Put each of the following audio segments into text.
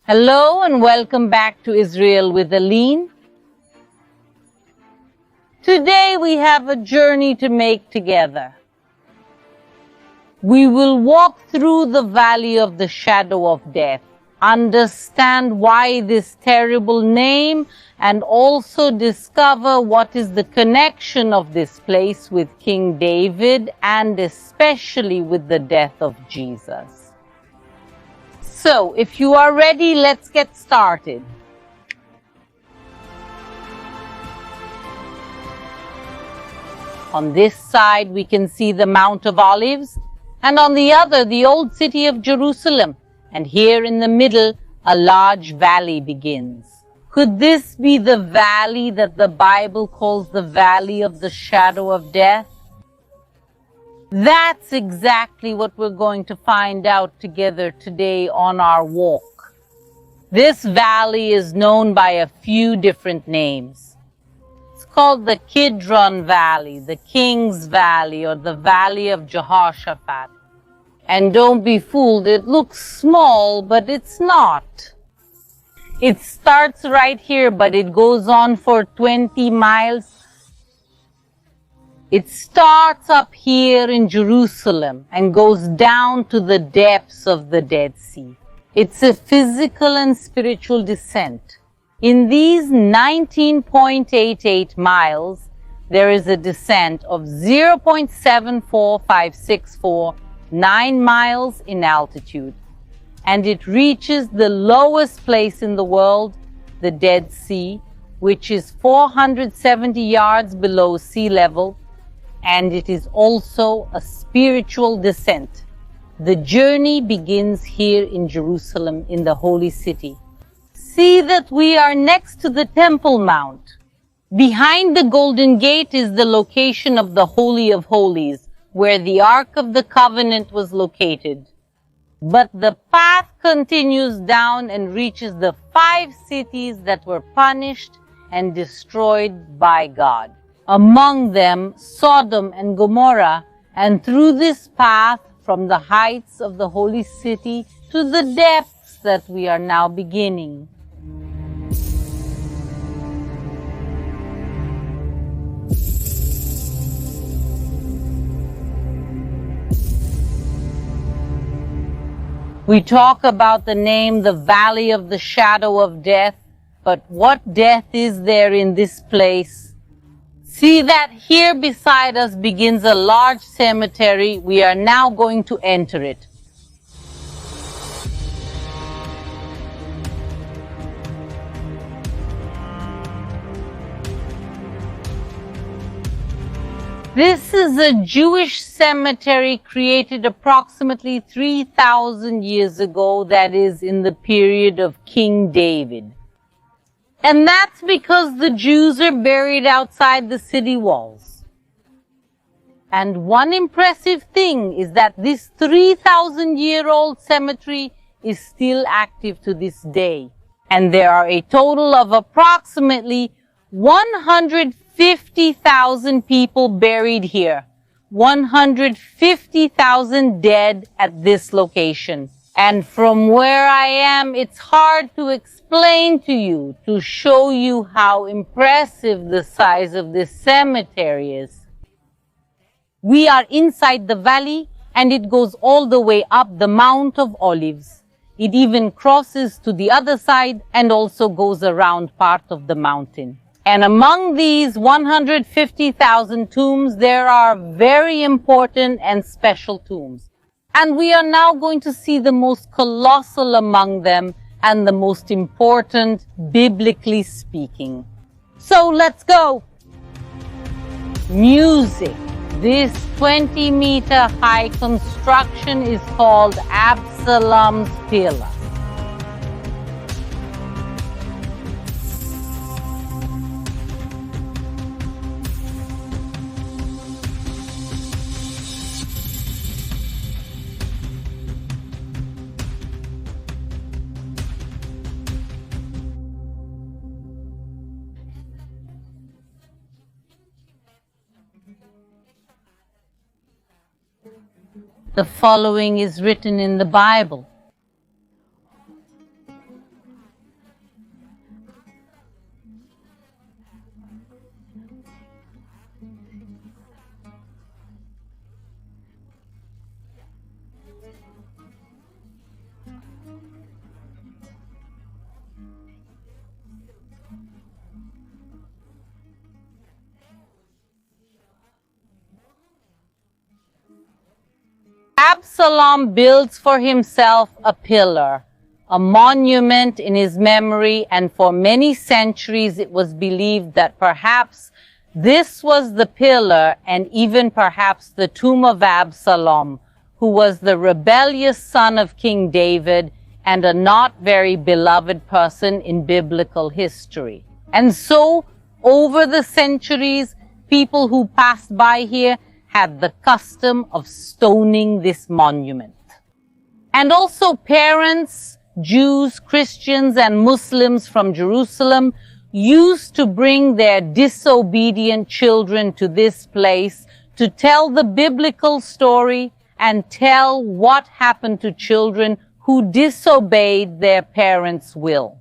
Hello and welcome back to Israel with Aline. Today we have a journey to make together. We will walk through the valley of the shadow of death, understand why this terrible name, and also discover what is the connection of this place with King David and especially with the death of Jesus. So, if you are ready, let's get started. On this side, we can see the Mount of Olives, and on the other, the old city of Jerusalem. And here in the middle, a large valley begins. Could this be the valley that the Bible calls the valley of the shadow of death? That's exactly what we're going to find out together today on our walk. This valley is known by a few different names. It's called the Kidron Valley, the King's Valley, or the Valley of Jehoshaphat. And don't be fooled, it looks small, but it's not. It starts right here, but it goes on for 20 miles. It starts up here in Jerusalem and goes down to the depths of the Dead Sea. It's a physical and spiritual descent. In these 19.88 miles, there is a descent of 0.74564, 9 miles in altitude. And it reaches the lowest place in the world, the Dead Sea, which is 470 yards below sea level. And it is also a spiritual descent. The journey begins here in Jerusalem, in the holy city. See that we are next to the Temple Mount. Behind the Golden Gate is the location of the Holy of Holies, where the Ark of the Covenant was located. But the path continues down and reaches the 5 cities that were punished and destroyed by God. Among them, Sodom and Gomorrah, and through this path from the heights of the holy city to the depths that we are now beginning. We talk about the name, the Valley of the Shadow of Death, but what death is there in this place? See that here beside us begins a large cemetery. We are now going to enter it. This is a Jewish cemetery created approximately 3,000 years ago, that is in the period of King David. And that's because the Jews are buried outside the city walls. And one impressive thing is that this 3,000-year-old cemetery is still active to this day. And there are a total of approximately 150,000 people buried here. 150,000 dead at this location. And from where I am, it's hard to explain to you, to show you how impressive the size of this cemetery is. We are inside the valley, and it goes all the way up the Mount of Olives. It even crosses to the other side and also goes around part of the mountain. And among these 150,000 tombs, there are very important and special tombs. And we are now going to see the most colossal among them and the most important, biblically speaking. So let's go! Music. This 20-meter high construction is called Absalom's Pillar. The following is written in the Bible. Absalom builds for himself a pillar, a monument in his memory, and for many centuries it was believed that perhaps this was the pillar and even perhaps the tomb of Absalom, who was the rebellious son of King David and a not very beloved person in biblical history. And so, over the centuries, people who passed by here had the custom of stoning this monument. And also parents, Jews, Christians, and Muslims from Jerusalem used to bring their disobedient children to this place to tell the biblical story and tell what happened to children who disobeyed their parents' will.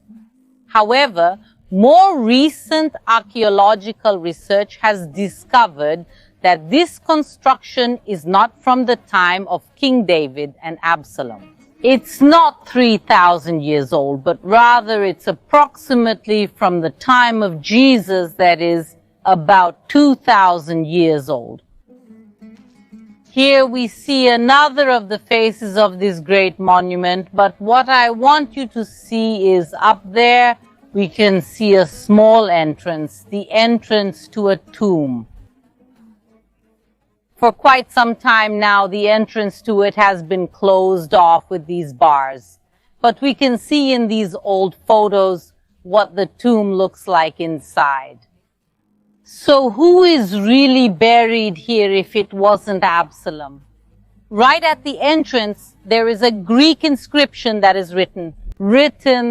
However, more recent archaeological research has discovered that this construction is not from the time of King David and Absalom. It's not 3,000 years old, but rather it's approximately from the time of Jesus, that is about 2,000 years old. Here we see another of the faces of this great monument, but what I want you to see is up there we can see a small entrance, the entrance to a tomb. For quite some time now, the entrance to it has been closed off with these bars. But we can see in these old photos what the tomb looks like inside. So who is really buried here if it wasn't Absalom? Right at the entrance, there is a Greek inscription that is written,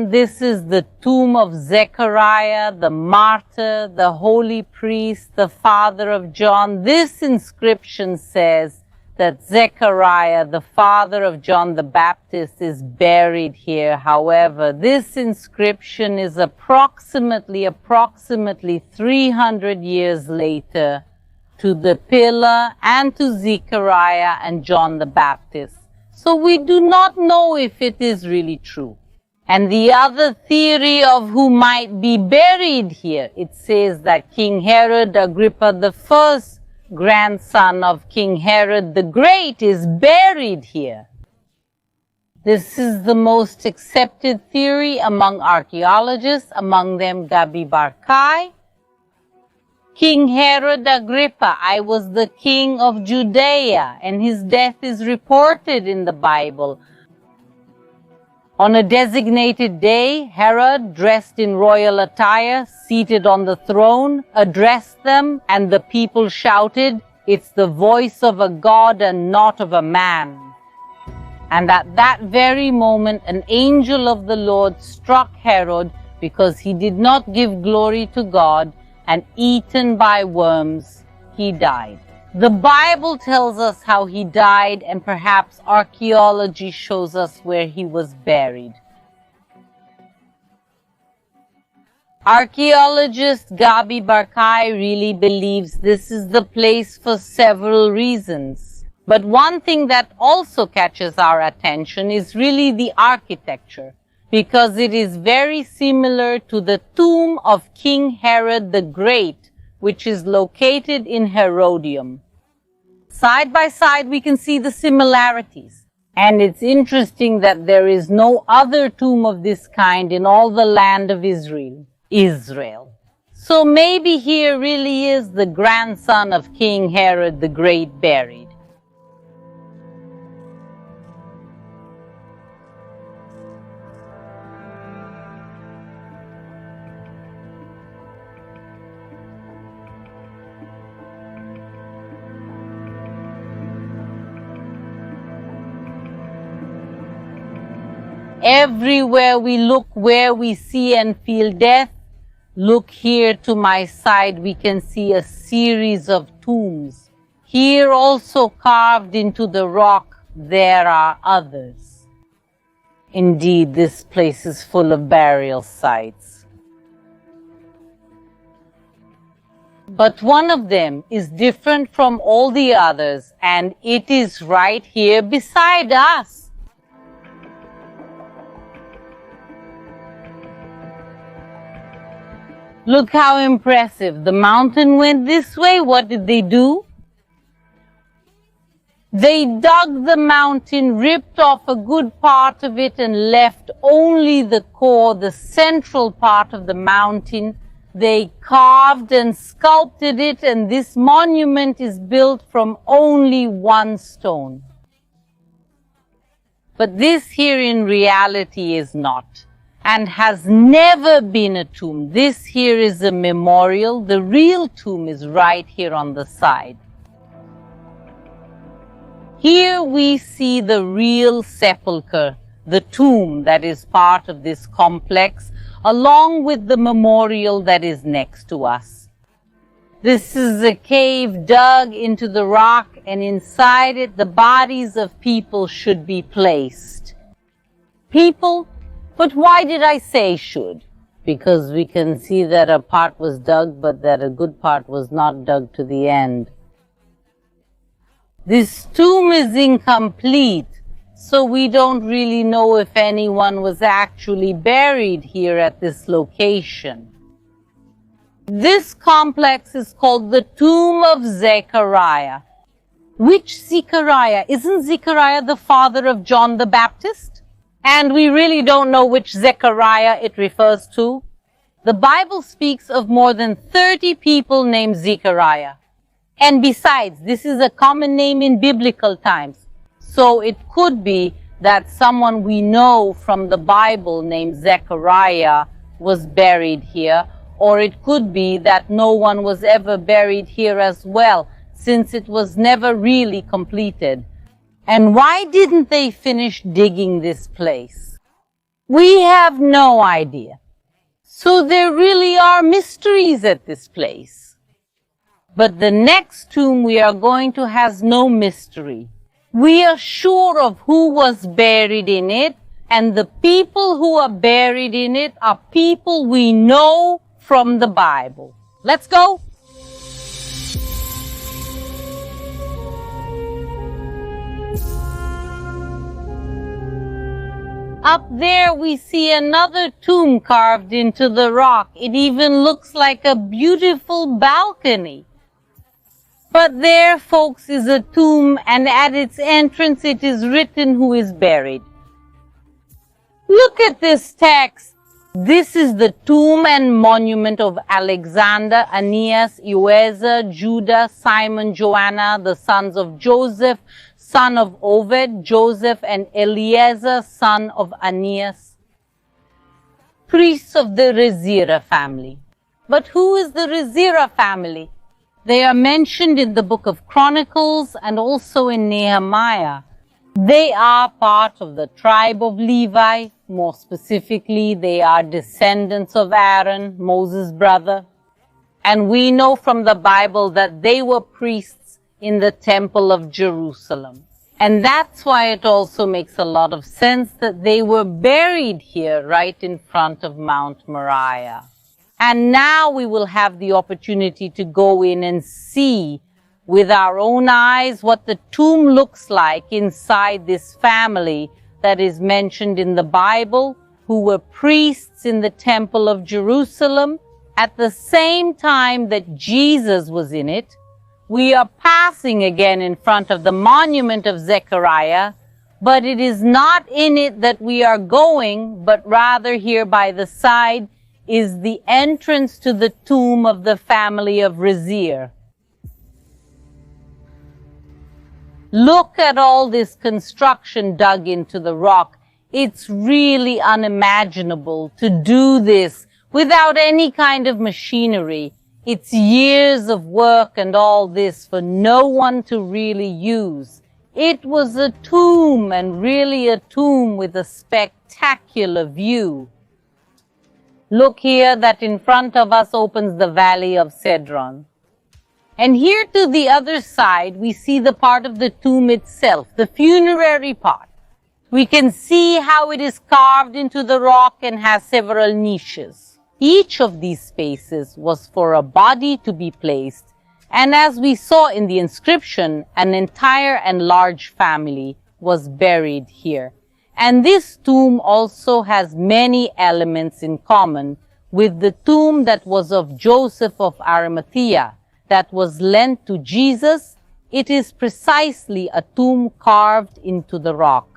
"This is the tomb of Zechariah, the martyr, the holy priest, the father of John." This inscription says that Zechariah, the father of John the Baptist, is buried here. However, this inscription is approximately 300 years later to the pillar and to Zechariah and John the Baptist. So we do not know if it is really true. And the other theory of who might be buried here, it says that King Herod Agrippa I, grandson of King Herod the Great, is buried here. This is the most accepted theory among archaeologists, among them Gabi Barkay. King Herod Agrippa, I was the king of Judea, and his death is reported in the Bible. On a designated day, Herod, dressed in royal attire, seated on the throne, addressed them, and the people shouted, "It's the voice of a God and not of a man." And at that very moment, an angel of the Lord struck Herod because he did not give glory to God, and eaten by worms, he died. The Bible tells us how he died, and perhaps archaeology shows us where he was buried. Archaeologist Gabi Barkay really believes this is the place for several reasons. But one thing that also catches our attention is really the architecture, because it is very similar to the tomb of King Herod the Great, which is located in Herodium. Side by side, we can see the similarities. And it's interesting that there is no other tomb of this kind in all the land of Israel. So maybe here really is the grandson of King Herod the Great buried. Everywhere we look, where we see and feel death, look here to my side, we can see a series of tombs. Here also carved into the rock, there are others. Indeed, this place is full of burial sites. But one of them is different from all the others, and it is right here beside us. Look how impressive. The mountain went this way. What did they do? They dug the mountain, ripped off a good part of it and left only the core, the central part of the mountain. They carved and sculpted it, and this monument is built from only one stone. But this here in reality is not, and has never been a tomb. This here is a memorial. The real tomb is right here on the side. Here we see the real sepulchre, the tomb that is part of this complex, along with the memorial that is next to us. This is a cave dug into the rock, and inside it the bodies of people should be placed. People? But why did I say should? Because we can see that a part was dug, but that a good part was not dug to the end. This tomb is incomplete, so we don't really know if anyone was actually buried here at this location. This complex is called the Tomb of Zechariah. Which Zechariah? Isn't Zechariah the father of John the Baptist? And we really don't know which Zechariah it refers to. The Bible speaks of more than 30 people named Zechariah. And besides, this is a common name in biblical times. So it could be that someone we know from the Bible named Zechariah was buried here, or it could be that no one was ever buried here as well, since it was never really completed. And why didn't they finish digging this place? We have no idea. So there really are mysteries at this place. But the next tomb we are going to has no mystery. We are sure of who was buried in it, and the people who are buried in it are people we know from the Bible. Let's go. Up there we see another tomb carved into the rock. It even looks like a beautiful balcony. But there, folks, is a tomb, and at its entrance it is written who is buried. Look at this text. This is the tomb and monument of Alexander, Aeneas, Euezer, Judah, Simon, Joanna, the sons of Joseph, son of Oved, Joseph, and Eliezer, son of Aeneas, priests of the Rezira family. But who is the Rezira family? They are mentioned in the book of Chronicles and also in Nehemiah. They are part of the tribe of Levi. More specifically, they are descendants of Aaron, Moses' brother. And we know from the Bible that they were priests in the temple of Jerusalem. And that's why it also makes a lot of sense that they were buried here right in front of Mount Moriah. And now we will have the opportunity to go in and see with our own eyes what the tomb looks like inside this family that is mentioned in the Bible, who were priests in the temple of Jerusalem at the same time that Jesus was in it. We are passing again in front of the monument of Zechariah, but it is not in it that we are going, but rather here by the side is the entrance to the tomb of the family of Rezir. Look at all this construction dug into the rock. It's really unimaginable to do this without any kind of machinery. It's years of work and all this for no one to really use. It was a tomb, and really a tomb with a spectacular view. Look here, that in front of us opens the valley of Kidron. And here to the other side, we see the part of the tomb itself, the funerary part. We can see how it is carved into the rock and has several niches. Each of these spaces was for a body to be placed, and as we saw in the inscription, an entire and large family was buried here. And this tomb also has many elements in common with the tomb that was of Joseph of Arimathea, that was lent to Jesus It is precisely a tomb carved into the rock.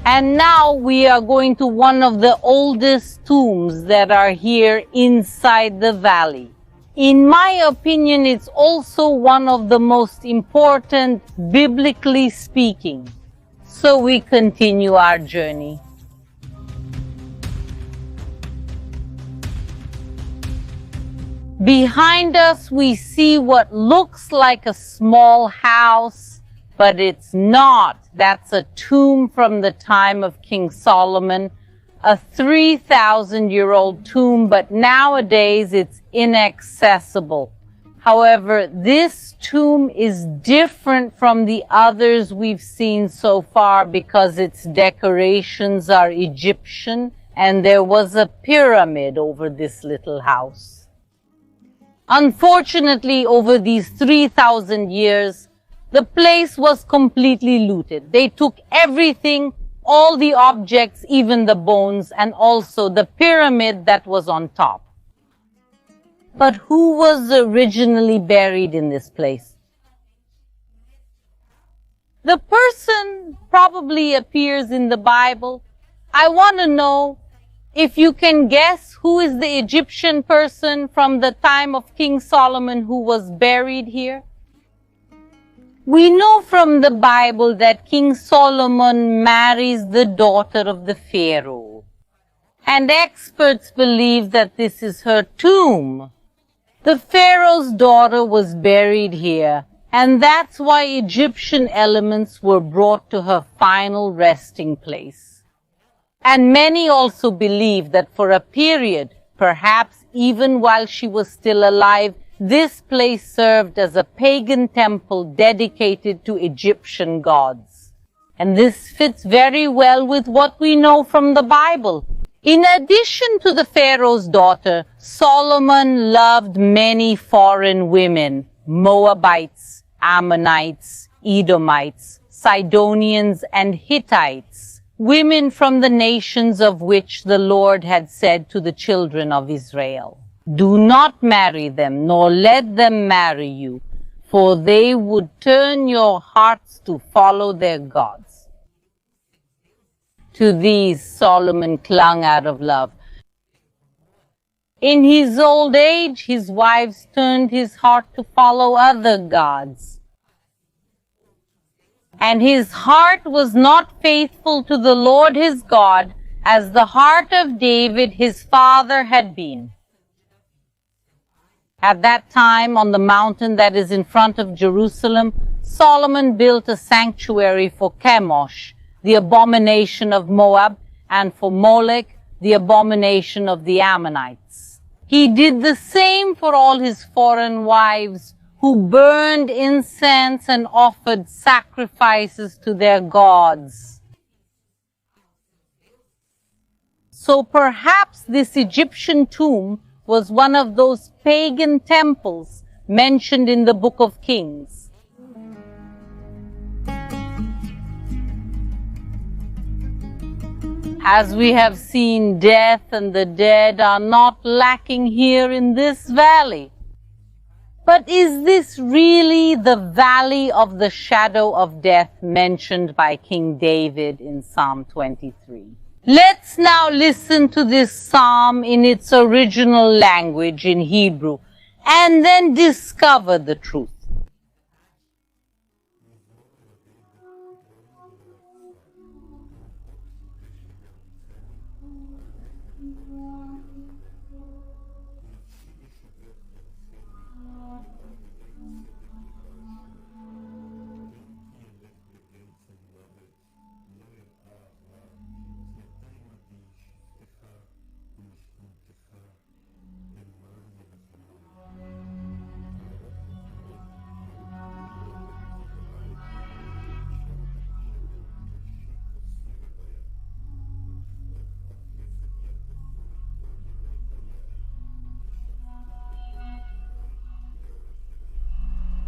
And now we are going to one of the oldest tombs that are here inside the valley. In my opinion, it's also one of the most important, biblically speaking. So we continue our journey. Behind us, we see what looks like a small house, but it's not. That's a tomb from the time of King Solomon, a 3,000-year-old tomb, but nowadays it's inaccessible. However, this tomb is different from the others we've seen so far because its decorations are Egyptian and there was a pyramid over this little house. Unfortunately, over these 3,000 years, the place was completely looted. They took everything, all the objects, even the bones, and also the pyramid that was on top. But who was originally buried in this place? The person probably appears in the Bible. I want to know if you can guess who is the Egyptian person from the time of King Solomon who was buried here. We know from the Bible that King Solomon marries the daughter of the Pharaoh, and experts believe that this is her tomb. The Pharaoh's daughter was buried here, and that's why Egyptian elements were brought to her final resting place. And many also believe that for a period, perhaps even while she was still alive, this place served as a pagan temple dedicated to Egyptian gods. And this fits very well with what we know from the Bible. In addition to the Pharaoh's daughter, Solomon loved many foreign women, Moabites, Ammonites, Edomites, Sidonians, and Hittites, women from the nations of which the Lord had said to the children of Israel, "Do not marry them, nor let them marry you, for they would turn your hearts to follow their gods." To these Solomon clung out of love. In his old age, his wives turned his heart to follow other gods. And his heart was not faithful to the Lord his God, as the heart of David his father had been. At that time, on the mountain that is in front of Jerusalem, Solomon built a sanctuary for Chemosh, the abomination of Moab, and for Molech, the abomination of the Ammonites. He did the same for all his foreign wives, who burned incense and offered sacrifices to their gods. So perhaps this Egyptian tomb was one of those pagan temples mentioned in the Book of Kings. As we have seen, death and the dead are not lacking here in this valley. But is this really the valley of the shadow of death mentioned by King David in Psalm 23? Let's now listen to this psalm in its original language in Hebrew and then discover the truth.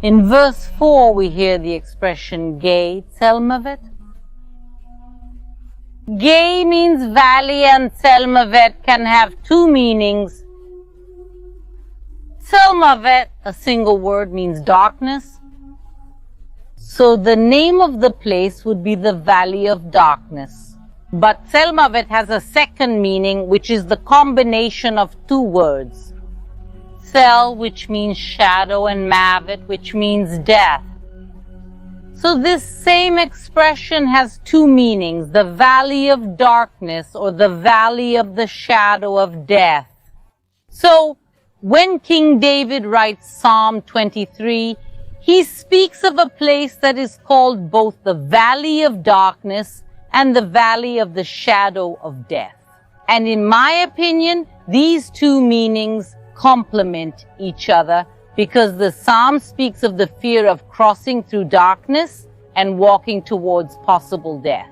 In verse 4, we hear the expression Gay Tselmavet. Gay means valley, and Tselmavet can have two meanings. Tselmavet, a single word, means darkness. So the name of the place would be the Valley of Darkness. But Tselmavet has a second meaning, which is the combination of two words. Tsel, which means shadow, and Mavet, which means death. So this same expression has two meanings, the Valley of Darkness or the Valley of the Shadow of Death. So when King David writes Psalm 23, he speaks of a place that is called both the Valley of Darkness and the Valley of the Shadow of Death. And in my opinion, these two meanings complement each other, because the psalm speaks of the fear of crossing through darkness and walking towards possible death.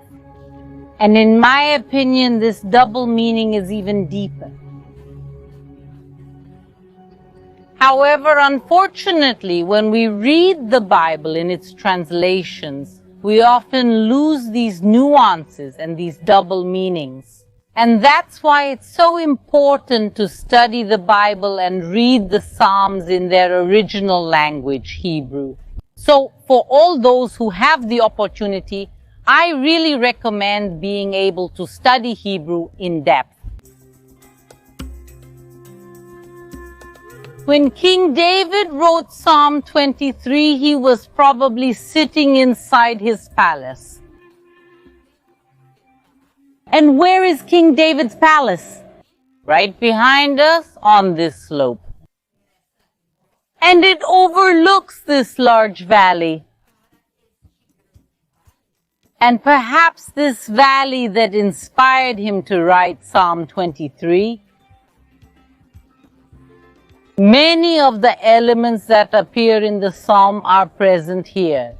And in my opinion, this double meaning is even deeper. However, unfortunately, when we read the Bible in its translations, we often lose these nuances and these double meanings. And that's why it's so important to study the Bible and read the Psalms in their original language, Hebrew. So for all those who have the opportunity, I really recommend being able to study Hebrew in depth. When King David wrote Psalm 23, he was probably sitting inside his palace. And where is King David's palace? Right behind us on this slope. And it overlooks this large valley. And perhaps this valley that inspired him to write Psalm 23, many of the elements that appear in the psalm are present here.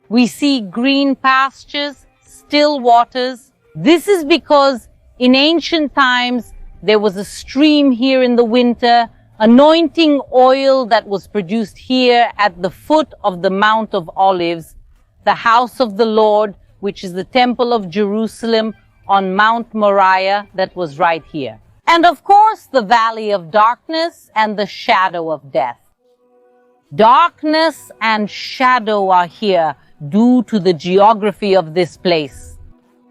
We see green pastures, still waters. This is because in ancient times there was a stream here in the winter, anointing oil that was produced here at the foot of the Mount of Olives, the house of the Lord, which is the temple of Jerusalem on Mount Moriah that was right here. And of course, the Valley of Darkness and the Shadow of Death. Darkness and shadow are here due to the geography of this place.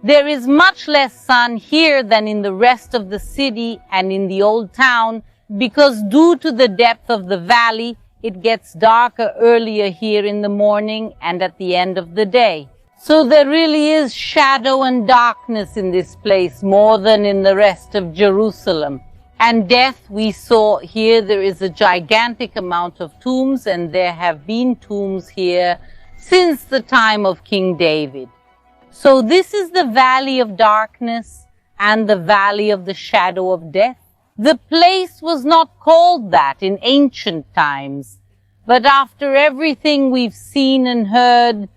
There is much less sun here than in the rest of the city and in the old town, because due to the depth of the valley, it gets darker earlier here in the morning and at the end of the day. So there really is shadow and darkness in this place more than in the rest of Jerusalem. And death, we saw here, there is a gigantic amount of tombs, and there have been tombs here since the time of King David. So this is the Valley of Darkness and the Valley of the Shadow of Death. The place was not called that in ancient times, but after everything we've seen and heard,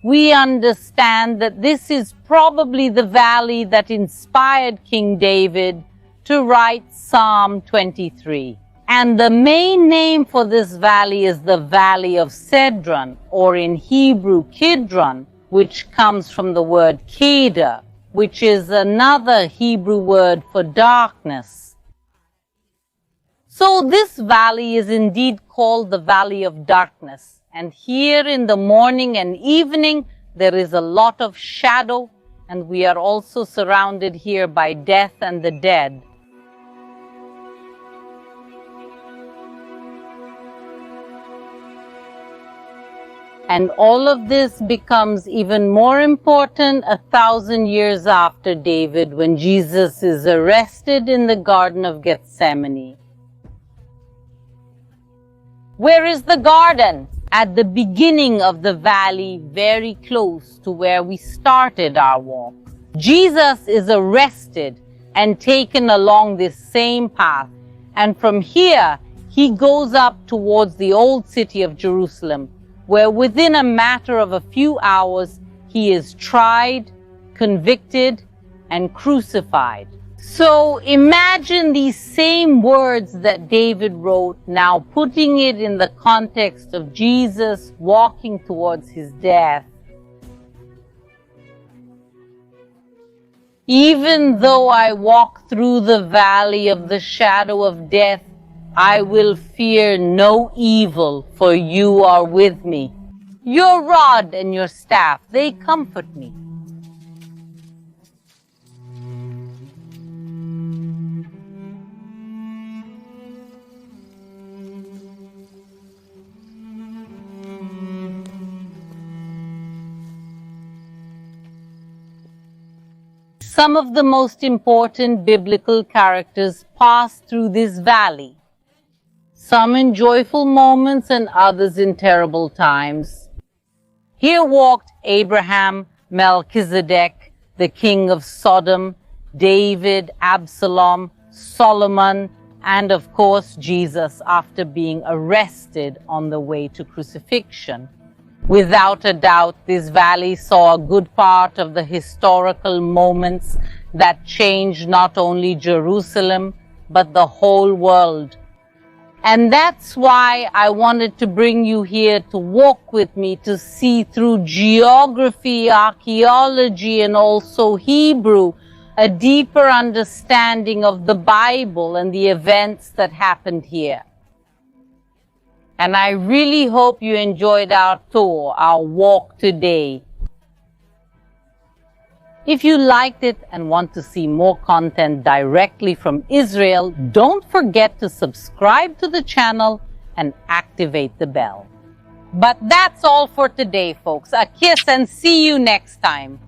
we understand that this is probably the valley that inspired King David to write Psalm 23. And the main name for this valley is the Valley of Cedron, or in Hebrew, Kidron, which comes from the word Kedar, which is another Hebrew word for darkness. So this valley is indeed called the Valley of Darkness. And here in the morning and evening, there is a lot of shadow, and we are also surrounded here by death and the dead. And all of this becomes even more important 1,000 years after David, when Jesus is arrested in the Garden of Gethsemane. Where is the garden? At the beginning of the valley, very close to where we started our walk. Jesus is arrested and taken along this same path. And from here, he goes up towards the old city of Jerusalem, where within a matter of a few hours, he is tried, convicted, and crucified. So imagine these same words that David wrote, now putting it in the context of Jesus walking towards his death. Even though I walk through the valley of the shadow of death, I will fear no evil, for you are with me. Your rod and your staff, they comfort me. Some of the most important biblical characters passed through this valley, some in joyful moments and others in terrible times. Here walked Abraham, Melchizedek, the king of Sodom, David, Absalom, Solomon, and of course Jesus after being arrested on the way to crucifixion. Without a doubt, this valley saw a good part of the historical moments that changed not only Jerusalem, but the whole world. And that's why I wanted to bring you here to walk with me to see through geography, archaeology, and also Hebrew, a deeper understanding of the Bible and the events that happened here. And I really hope you enjoyed our tour, our walk today. If you liked it and want to see more content directly from Israel, don't forget to subscribe to the channel and activate the bell. But that's all for today, folks. A kiss and see you next time.